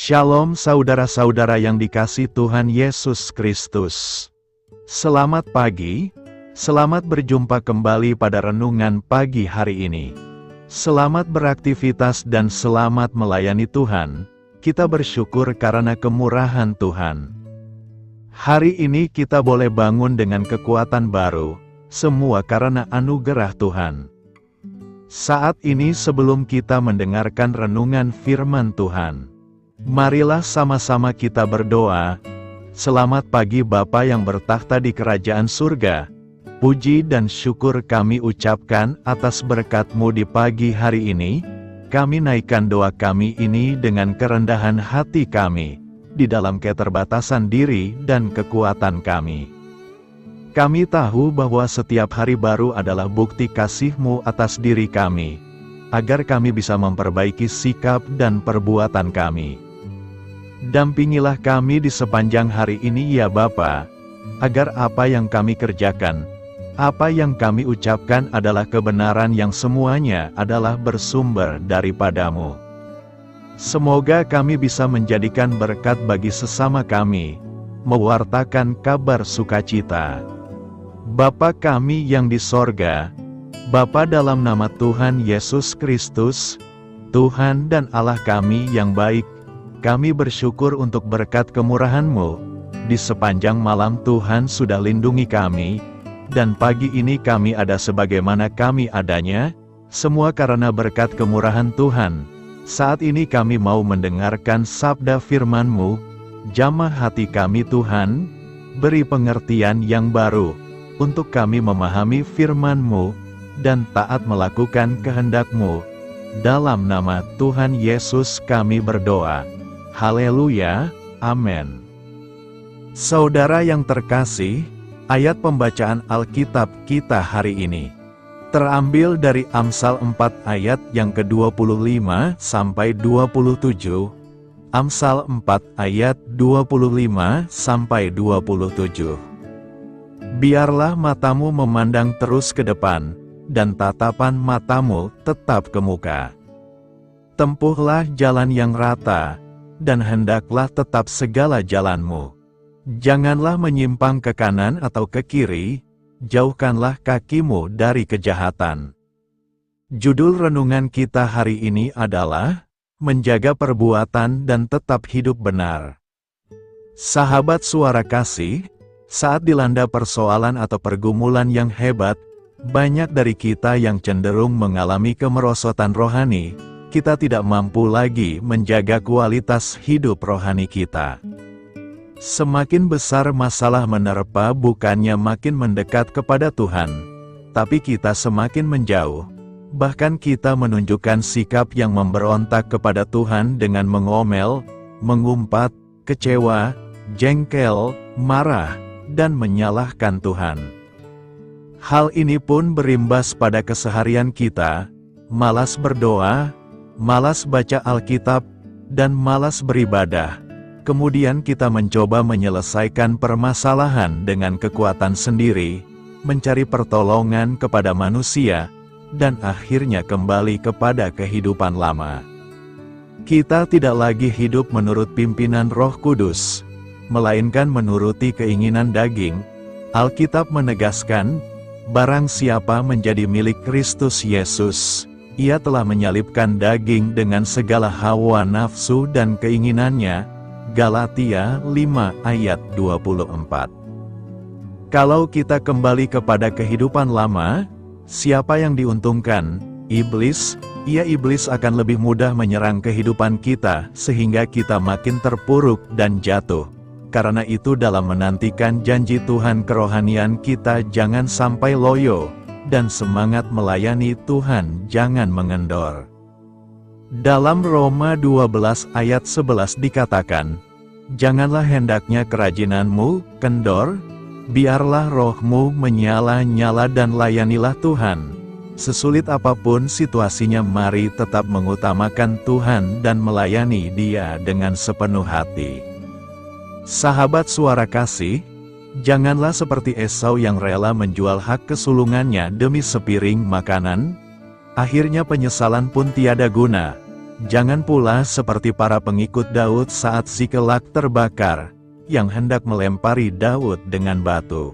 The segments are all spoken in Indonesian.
Shalom saudara-saudara yang dikasihi Tuhan Yesus Kristus. Selamat pagi, selamat berjumpa kembali pada renungan pagi hari ini. Selamat beraktivitas dan selamat melayani Tuhan. Kita bersyukur karena kemurahan Tuhan. Hari ini kita boleh bangun dengan kekuatan baru, semua karena anugerah Tuhan. Saat ini sebelum kita mendengarkan renungan firman Tuhan, marilah sama-sama kita berdoa. Selamat pagi Bapa yang bertakhta di kerajaan surga. Puji dan syukur kami ucapkan atas berkat-Mu di pagi hari ini. Kami naikkan doa kami ini dengan kerendahan hati kami, di dalam keterbatasan diri dan kekuatan kami. Kami tahu bahwa setiap hari baru adalah bukti kasih-Mu atas diri kami, agar kami bisa memperbaiki sikap dan perbuatan kami. Dampingilah kami di sepanjang hari ini ya Bapa, agar apa yang kami kerjakan, apa yang kami ucapkan adalah kebenaran yang semuanya adalah bersumber daripada-Mu. Semoga kami bisa menjadikan berkat bagi sesama kami, mewartakan kabar sukacita. Bapa kami yang di sorga, Bapa dalam nama Tuhan Yesus Kristus, Tuhan dan Allah kami yang baik, kami bersyukur untuk berkat kemurahan-Mu. Di sepanjang malam Tuhan sudah lindungi kami, dan pagi ini kami ada sebagaimana kami adanya, semua karena berkat kemurahan Tuhan. Saat ini kami mau mendengarkan sabda firman-Mu, jamah hati kami Tuhan, beri pengertian yang baru, untuk kami memahami firman-Mu, dan taat melakukan kehendak-Mu. Dalam nama Tuhan Yesus kami berdoa. Haleluya, amin. Saudara yang terkasih, ayat pembacaan Alkitab kita hari ini terambil dari Amsal 4 ayat yang ke-25 sampai 27. Amsal 4 ayat 25 sampai 27. Biarlah matamu memandang terus ke depan, dan tatapan matamu tetap ke muka. Tempuhlah jalan yang rata, dan hendaklah tetap segala jalanmu. Janganlah menyimpang ke kanan atau ke kiri, jauhkanlah kakimu dari kejahatan. Judul renungan kita hari ini adalah menjaga perbuatan dan tetap hidup benar. Sahabat suara kasih, saat dilanda persoalan atau pergumulan yang hebat, banyak dari kita yang cenderung mengalami kemerosotan rohani. Kita tidak mampu lagi menjaga kualitas hidup rohani kita. Semakin besar masalah menerpa, bukannya makin mendekat kepada Tuhan, tapi kita semakin menjauh. Bahkan kita menunjukkan sikap yang memberontak kepada Tuhan dengan mengomel, mengumpat, kecewa, jengkel, marah, dan menyalahkan Tuhan. Hal ini pun berimbas pada keseharian kita, malas berdoa, malas baca Alkitab, dan malas beribadah. Kemudian kita mencoba menyelesaikan permasalahan dengan kekuatan sendiri, mencari pertolongan kepada manusia, dan akhirnya kembali kepada kehidupan lama. Kita tidak lagi hidup menurut pimpinan Roh Kudus, melainkan menuruti keinginan daging. Alkitab menegaskan, barang siapa menjadi milik Kristus Yesus, Ia telah menyalibkan daging dengan segala hawa nafsu dan keinginannya. Galatia 5 ayat 24. Kalau kita kembali kepada kehidupan lama, siapa yang diuntungkan? Iblis. Iblis akan lebih mudah menyerang kehidupan kita, sehingga kita makin terpuruk dan jatuh. Karena itu dalam menantikan janji Tuhan kerohanian kita jangan sampai loyo, dan semangat melayani Tuhan jangan mengendor. Dalam Roma 12 ayat 11 dikatakan, janganlah hendaknya kerajinanmu kendor, biarlah rohmu menyala-nyala dan layanilah Tuhan. Sesulit apapun situasinya, mari tetap mengutamakan Tuhan dan melayani Dia dengan sepenuh hati. Sahabat suara kasih, janganlah seperti Esau yang rela menjual hak kesulungannya demi sepiring makanan. Akhirnya penyesalan pun tiada guna. Jangan pula seperti para pengikut Daud saat Ziklag terbakar, yang hendak melempari Daud dengan batu.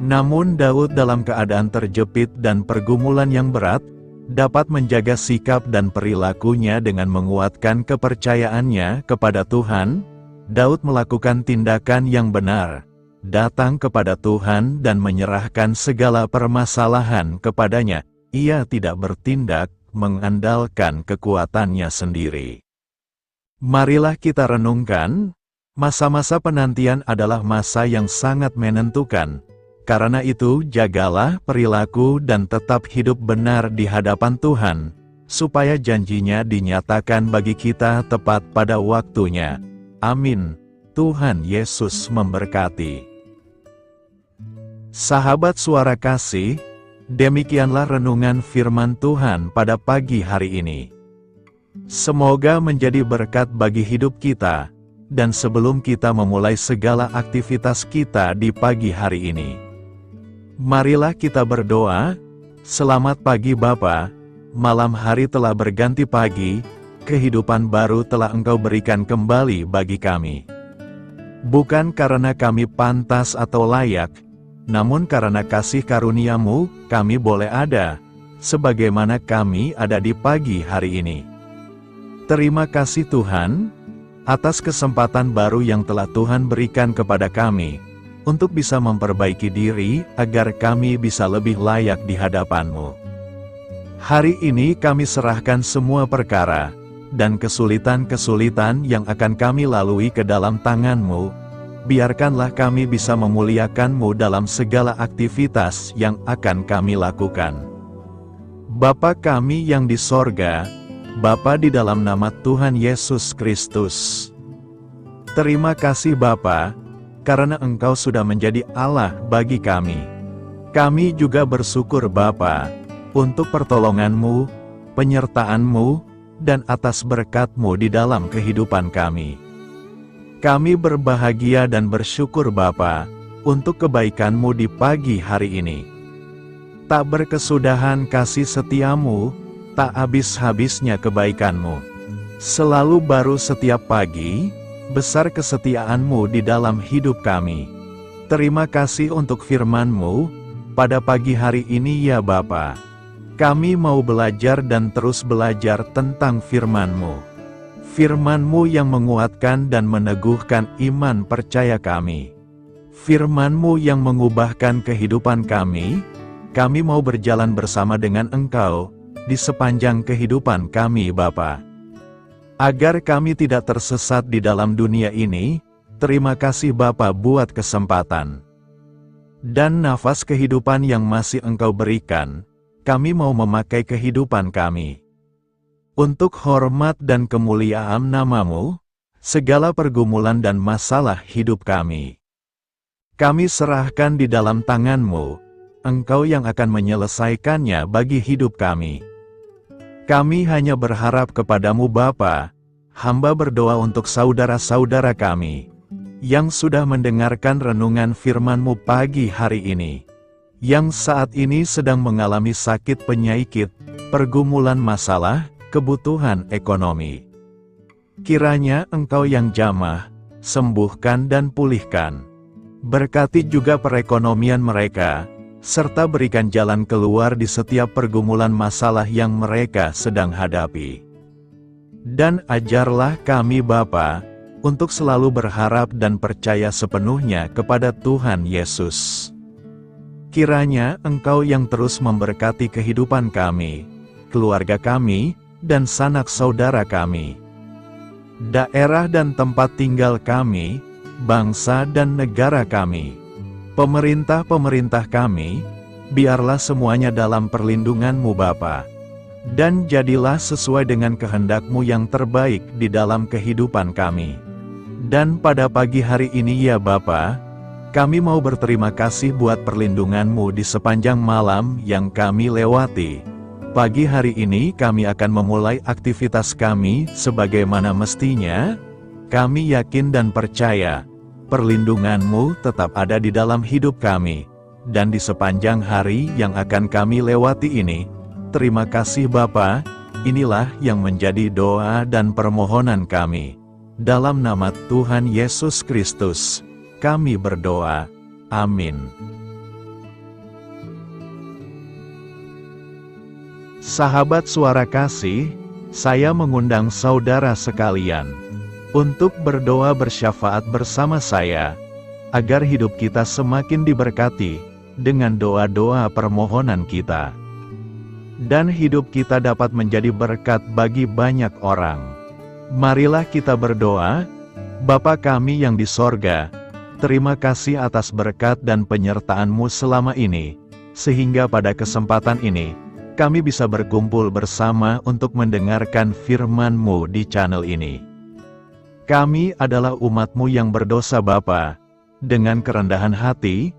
Namun Daud dalam keadaan terjepit dan pergumulan yang berat, dapat menjaga sikap dan perilakunya dengan menguatkan kepercayaannya kepada Tuhan. Daud melakukan tindakan yang benar, datang kepada Tuhan dan menyerahkan segala permasalahan kepadanya. Ia tidak bertindak mengandalkan kekuatannya sendiri. Marilah kita renungkan, masa-masa penantian adalah masa yang sangat menentukan. Karena itu, jagalah perilaku dan tetap hidup benar di hadapan Tuhan, supaya janjinya dinyatakan bagi kita tepat pada waktunya. Amin. Tuhan Yesus memberkati. Sahabat Suara Kasih, demikianlah renungan firman Tuhan pada pagi hari ini. Semoga menjadi berkat bagi hidup kita, dan sebelum kita memulai segala aktivitas kita di pagi hari ini, marilah kita berdoa. Selamat pagi Bapa, malam hari telah berganti pagi, kehidupan baru telah Engkau berikan kembali bagi kami. Bukan karena kami pantas atau layak, namun karena kasih karunia-Mu, kami boleh ada, sebagaimana kami ada di pagi hari ini. Terima kasih Tuhan, atas kesempatan baru yang telah Tuhan berikan kepada kami, untuk bisa memperbaiki diri, agar kami bisa lebih layak di hadapan-Mu. Hari ini kami serahkan semua perkara, dan kesulitan-kesulitan yang akan kami lalui ke dalam tangan-Mu. Biarkanlah kami bisa memuliakan-Mu dalam segala aktivitas yang akan kami lakukan. Bapa kami yang di sorga, Bapa di dalam nama Tuhan Yesus Kristus. Terima kasih Bapa, karena Engkau sudah menjadi Allah bagi kami. Kami juga bersyukur Bapa, untuk pertolongan-Mu, penyertaan-Mu, dan atas berkat-Mu di dalam kehidupan kami. Kami berbahagia dan bersyukur Bapa, untuk kebaikan-Mu di pagi hari ini. Tak berkesudahan kasih setia-Mu, tak habis-habisnya kebaikan-Mu. Selalu baru setiap pagi, besar kesetiaan-Mu di dalam hidup kami. Terima kasih untuk firman-Mu, pada pagi hari ini ya Bapa. Kami mau belajar dan terus belajar tentang firman-Mu. Firman-Mu yang menguatkan dan meneguhkan iman percaya kami. Firman-Mu yang mengubahkan kehidupan kami. Kami mau berjalan bersama dengan Engkau, di sepanjang kehidupan kami Bapa. Agar kami tidak tersesat di dalam dunia ini, terima kasih Bapa buat kesempatan dan nafas kehidupan yang masih Engkau berikan. Kami mau memakai kehidupan kami untuk hormat dan kemuliaan nama-Mu, segala pergumulan dan masalah hidup kami. Kami serahkan di dalam tangan-Mu, Engkau yang akan menyelesaikannya bagi hidup kami. Kami hanya berharap kepadamu Bapa. Hamba berdoa untuk saudara-saudara kami, yang sudah mendengarkan renungan firman-Mu pagi hari ini, yang saat ini sedang mengalami sakit penyakit, pergumulan masalah, kebutuhan ekonomi. Kiranya Engkau yang jamah, sembuhkan dan pulihkan. Berkati juga perekonomian mereka, serta berikan jalan keluar di setiap pergumulan masalah yang mereka sedang hadapi. Dan ajarlah kami Bapa, untuk selalu berharap dan percaya sepenuhnya kepada Tuhan Yesus. Kiranya Engkau yang terus memberkati kehidupan kami, keluarga kami, dan sanak saudara kami, daerah dan tempat tinggal kami, bangsa dan negara kami, pemerintah-pemerintah kami, biarlah semuanya dalam perlindungan-Mu Bapa, dan jadilah sesuai dengan kehendak-Mu yang terbaik di dalam kehidupan kami. Dan pada pagi hari ini ya Bapa, kami mau berterima kasih buat perlindungan-Mu di sepanjang malam yang kami lewati. Pagi hari ini kami akan memulai aktivitas kami sebagaimana mestinya. Kami yakin dan percaya, perlindungan-Mu tetap ada di dalam hidup kami, dan di sepanjang hari yang akan kami lewati ini. Terima kasih Bapa, Inilah yang menjadi doa dan permohonan kami. Dalam nama Tuhan Yesus Kristus, kami berdoa. Amin. Sahabat Suara Kasih, saya mengundang saudara sekalian untuk berdoa bersyafaat bersama saya, agar hidup kita semakin diberkati dengan doa-doa permohonan kita. Dan hidup kita dapat menjadi berkat bagi banyak orang. Marilah kita berdoa. Bapa kami yang di sorga, terima kasih atas berkat dan penyertaan-Mu selama ini, sehingga pada kesempatan ini, kami bisa berkumpul bersama untuk mendengarkan firman-Mu di channel ini. Kami adalah umat-Mu yang berdosa Bapa. Dengan kerendahan hati,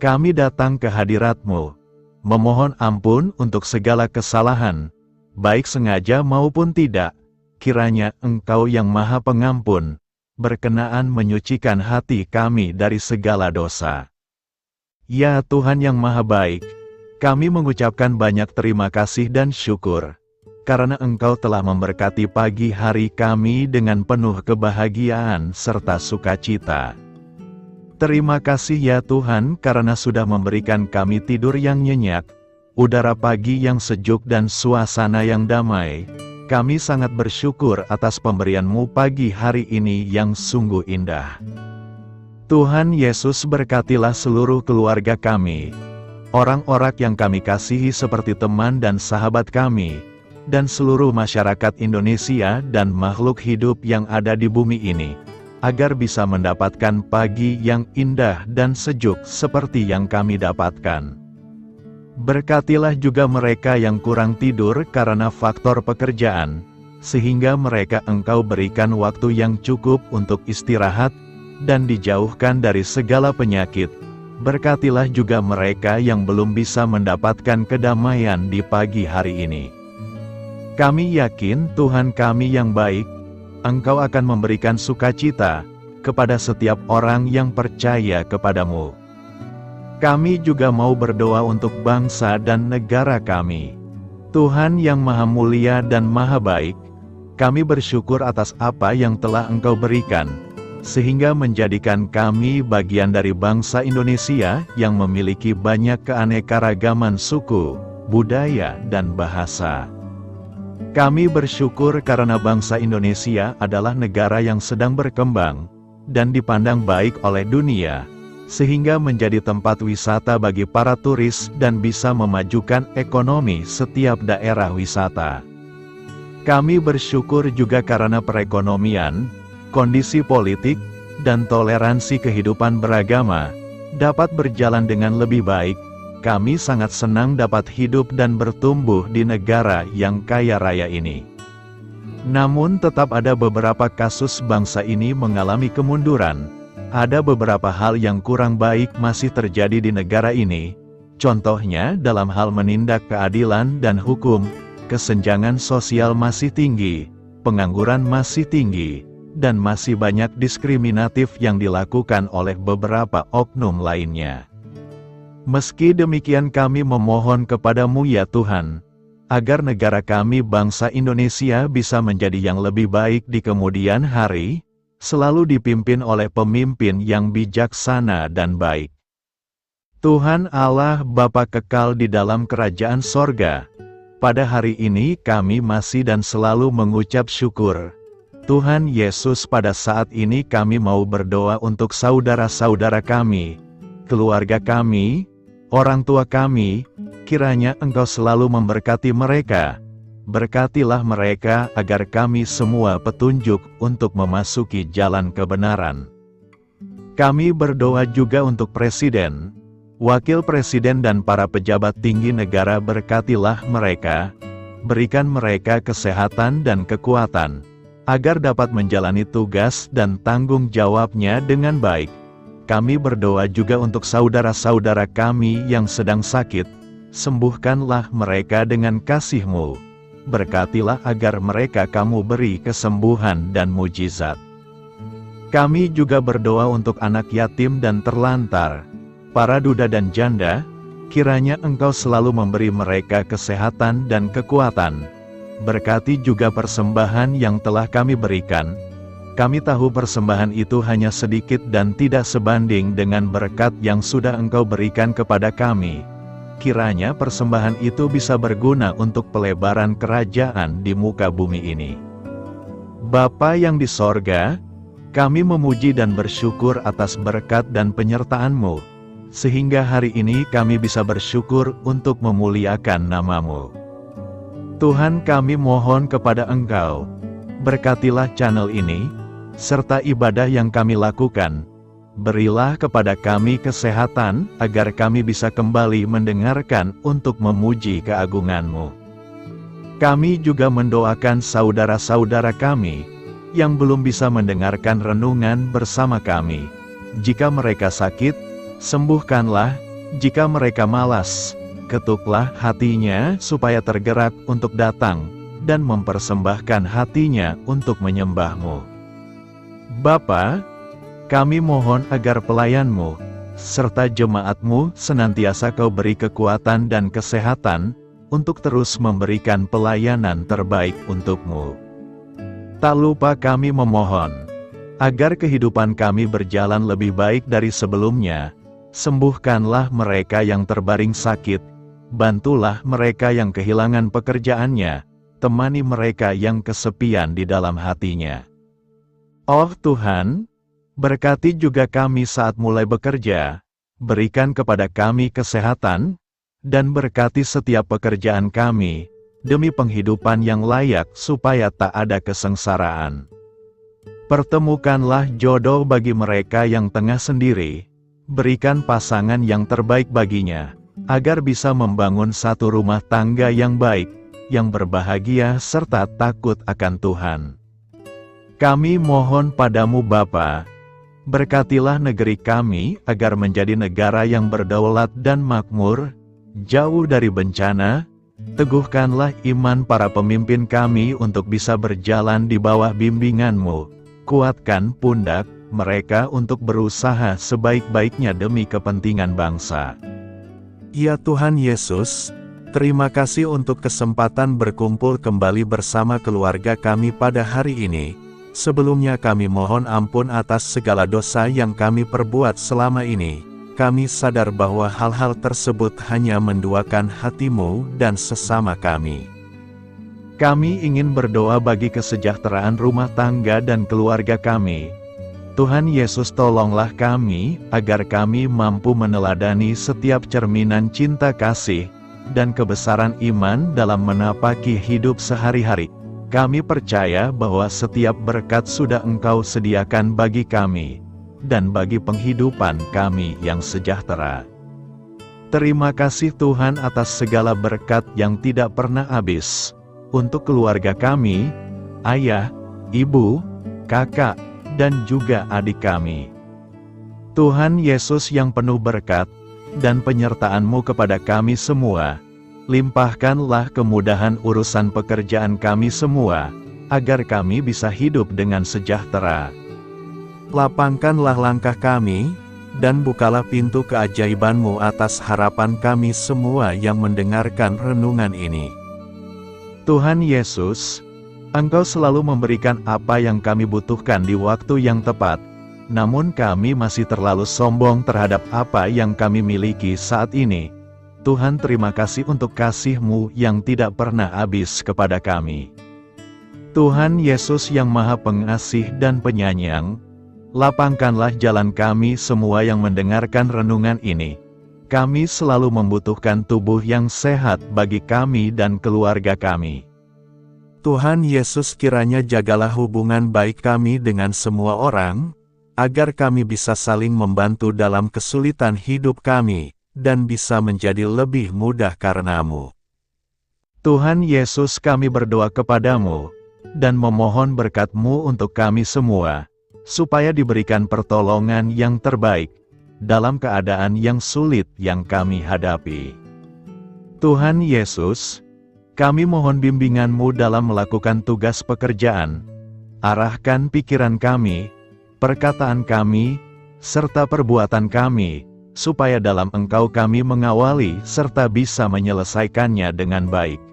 kami datang ke hadirat-Mu, memohon ampun untuk segala kesalahan, baik sengaja maupun tidak. Kiranya Engkau yang Maha Pengampun, berkenaan menyucikan hati kami dari segala dosa. Ya Tuhan yang Maha Baik, kami mengucapkan banyak terima kasih dan syukur, karena Engkau telah memberkati pagi hari kami dengan penuh kebahagiaan serta sukacita. Terima kasih ya Tuhan karena sudah memberikan kami tidur yang nyenyak, udara pagi yang sejuk dan suasana yang damai. Kami sangat bersyukur atas pemberian-Mu pagi hari ini yang sungguh indah. Tuhan Yesus berkatilah seluruh keluarga kami, orang-orang yang kami kasihi seperti teman dan sahabat kami, dan seluruh masyarakat Indonesia dan makhluk hidup yang ada di bumi ini, agar bisa mendapatkan pagi yang indah dan sejuk seperti yang kami dapatkan. Berkatilah juga mereka yang kurang tidur karena faktor pekerjaan, sehingga mereka Engkau berikan waktu yang cukup untuk istirahat, dan dijauhkan dari segala penyakit. Berkatilah juga mereka yang belum bisa mendapatkan kedamaian di pagi hari ini. Kami yakin Tuhan kami yang baik, Engkau akan memberikan sukacita kepada setiap orang yang percaya kepadamu. Kami juga mau berdoa untuk bangsa dan negara kami. Tuhan yang Maha Mulia dan Maha Baik, kami bersyukur atas apa yang telah Engkau berikan, sehingga menjadikan kami bagian dari bangsa Indonesia yang memiliki banyak keanekaragaman suku, budaya, dan bahasa. Kami bersyukur karena bangsa Indonesia adalah negara yang sedang berkembang, dan dipandang baik oleh dunia, sehingga menjadi tempat wisata bagi para turis dan bisa memajukan ekonomi setiap daerah wisata. Kami bersyukur juga karena perekonomian, kondisi politik, dan toleransi kehidupan beragama dapat berjalan dengan lebih baik. Kami sangat senang dapat hidup dan bertumbuh di negara yang kaya raya ini. Namun tetap ada beberapa kasus bangsa ini mengalami kemunduran. Ada beberapa hal yang kurang baik masih terjadi di negara ini. Contohnya dalam hal menindak keadilan dan hukum, kesenjangan sosial masih tinggi, pengangguran masih tinggi, dan masih banyak diskriminatif yang dilakukan oleh beberapa oknum lainnya. Meski demikian kami memohon kepadamu ya Tuhan, agar negara kami bangsa Indonesia bisa menjadi yang lebih baik di kemudian hari, selalu dipimpin oleh pemimpin yang bijaksana dan baik. Tuhan Allah Bapa kekal di dalam kerajaan sorga, pada hari ini kami masih dan selalu mengucap syukur. Tuhan Yesus, pada saat ini kami mau berdoa untuk saudara-saudara kami, keluarga kami, orang tua kami, kiranya Engkau selalu memberkati mereka. Berkatilah mereka agar kami semua petunjuk untuk memasuki jalan kebenaran. Kami berdoa juga untuk Presiden, Wakil Presiden dan para pejabat tinggi negara. Berkatilah mereka, berikan mereka kesehatan dan kekuatan, agar dapat menjalani tugas dan tanggung jawabnya dengan baik. Kami berdoa juga untuk saudara-saudara kami yang sedang sakit, sembuhkanlah mereka dengan kasih-Mu. Berkatilah agar mereka Kamu beri kesembuhan dan mujizat. Kami juga berdoa untuk anak yatim dan terlantar, para duda dan janda, kiranya Engkau selalu memberi mereka kesehatan dan kekuatan, Berkati juga persembahan yang telah kami berikan. Kami tahu persembahan itu hanya sedikit dan tidak sebanding dengan berkat yang sudah Engkau berikan kepada kami. Kiranya persembahan itu bisa berguna untuk pelebaran kerajaan di muka bumi ini. Bapa yang di sorga, kami memuji dan bersyukur atas berkat dan penyertaan-Mu, sehingga hari ini kami bisa bersyukur untuk memuliakan nama-Mu. Tuhan, kami mohon kepada Engkau, berkatilah channel ini, serta ibadah yang kami lakukan. Berilah kepada kami kesehatan, agar kami bisa kembali mendengarkan untuk memuji keagungan-Mu. Kami juga mendoakan saudara-saudara kami, yang belum bisa mendengarkan renungan bersama kami. Jika mereka sakit, sembuhkanlah. Jika mereka malas, ketuklah hatinya supaya tergerak untuk datang, dan mempersembahkan hatinya untuk menyembah-Mu. Bapa, kami mohon agar pelayan-Mu, serta jemaat-Mu senantiasa Kau beri kekuatan dan kesehatan, untuk terus memberikan pelayanan terbaik untuk-Mu. Tak lupa kami memohon, agar kehidupan kami berjalan lebih baik dari sebelumnya. Sembuhkanlah mereka yang terbaring sakit, bantulah mereka yang kehilangan pekerjaannya, temani mereka yang kesepian di dalam hatinya. Oh Tuhan, berkati juga kami saat mulai bekerja, berikan kepada kami kesehatan, dan berkati setiap pekerjaan kami, demi penghidupan yang layak supaya tak ada kesengsaraan. Pertemukanlah jodoh bagi mereka yang tengah sendiri, berikan pasangan yang terbaik baginya, agar bisa membangun satu rumah tangga yang baik, yang berbahagia serta takut akan Tuhan. Kami mohon padamu Bapa, berkatilah negeri kami agar menjadi negara yang berdaulat dan makmur, jauh dari bencana. Teguhkanlah iman para pemimpin kami untuk bisa berjalan di bawah bimbingan-Mu. Kuatkan pundak mereka untuk berusaha sebaik-baiknya demi kepentingan bangsa. Ya Tuhan Yesus, terima kasih untuk kesempatan berkumpul kembali bersama keluarga kami pada hari ini. Sebelumnya kami mohon ampun atas segala dosa yang kami perbuat selama ini. Kami sadar bahwa hal-hal tersebut hanya menduakan hati-Mu dan sesama kami. Kami ingin berdoa bagi kesejahteraan rumah tangga dan keluarga kami. Tuhan Yesus, tolonglah kami, agar kami mampu meneladani setiap cerminan cinta kasih, dan kebesaran iman dalam menapaki hidup sehari-hari. Kami percaya bahwa setiap berkat sudah Engkau sediakan bagi kami, dan bagi penghidupan kami yang sejahtera. Terima kasih Tuhan atas segala berkat yang tidak pernah habis, untuk keluarga kami, ayah, ibu, kakak, dan juga adik kami. Tuhan Yesus yang penuh berkat, dan penyertaan-Mu kepada kami semua, limpahkanlah kemudahan urusan pekerjaan kami semua, agar kami bisa hidup dengan sejahtera. Lapangkanlah langkah kami, dan bukalah pintu keajaiban-Mu atas harapan kami semua yang mendengarkan renungan ini. Tuhan Yesus, Engkau selalu memberikan apa yang kami butuhkan di waktu yang tepat, namun kami masih terlalu sombong terhadap apa yang kami miliki saat ini. Tuhan, terima kasih untuk kasih-Mu yang tidak pernah habis kepada kami. Tuhan Yesus yang Maha Pengasih dan Penyayang, lapangkanlah jalan kami semua yang mendengarkan renungan ini. Kami selalu membutuhkan tubuh yang sehat bagi kami dan keluarga kami. Tuhan Yesus, kiranya jagalah hubungan baik kami dengan semua orang, agar kami bisa saling membantu dalam kesulitan hidup kami, dan bisa menjadi lebih mudah karena-Mu. Tuhan Yesus, kami berdoa kepada-Mu, dan memohon berkat-Mu untuk kami semua, supaya diberikan pertolongan yang terbaik, dalam keadaan yang sulit yang kami hadapi. Tuhan Yesus, kami mohon bimbingan-Mu dalam melakukan tugas pekerjaan. Arahkan pikiran kami, perkataan kami, serta perbuatan kami, supaya dalam Engkau kami mengawali serta bisa menyelesaikannya dengan baik.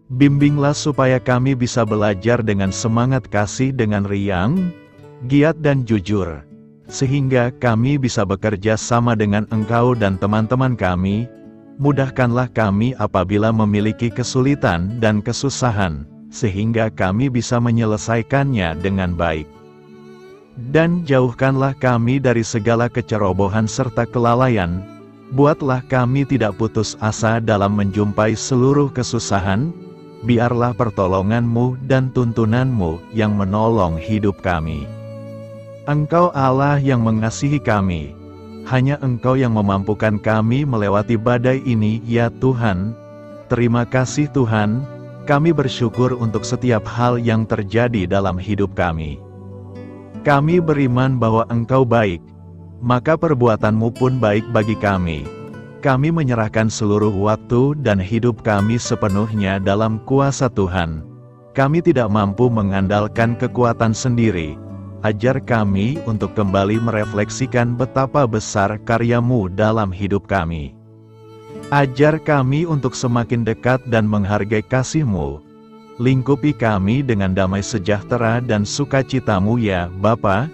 Bimbinglah supaya kami bisa belajar dengan semangat kasih dengan riang, giat dan jujur, sehingga kami bisa bekerja sama dengan Engkau dan teman-teman kami. Mudahkanlah kami apabila memiliki kesulitan dan kesusahan, sehingga kami bisa menyelesaikannya dengan baik. Dan jauhkanlah kami dari segala kecerobohan serta kelalaian. Buatlah kami tidak putus asa dalam menjumpai seluruh kesusahan. Biarlah pertolongan-Mu dan tuntunan-Mu yang menolong hidup kami. Engkau Allah yang mengasihi kami. Hanya Engkau yang memampukan kami melewati badai ini, ya Tuhan. Terima kasih Tuhan, kami bersyukur untuk setiap hal yang terjadi dalam hidup kami. Kami beriman bahwa Engkau baik, maka perbuatan-Mu pun baik bagi kami. Kami menyerahkan seluruh waktu dan hidup kami sepenuhnya dalam kuasa Tuhan. Kami tidak mampu mengandalkan kekuatan sendiri. Ajar kami untuk kembali merefleksikan betapa besar karya-Mu dalam hidup kami. Ajar kami untuk semakin dekat dan menghargai kasih-Mu. Lingkupi kami dengan damai sejahtera dan sukacita-Mu ya Bapa.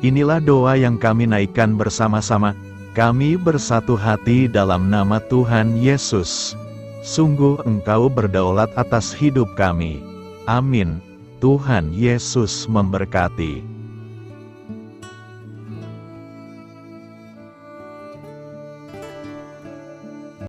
Inilah doa yang kami naikkan bersama-sama. Kami bersatu hati dalam nama Tuhan Yesus. Sungguh Engkau berdaulat atas hidup kami. Amin. Tuhan Yesus memberkati.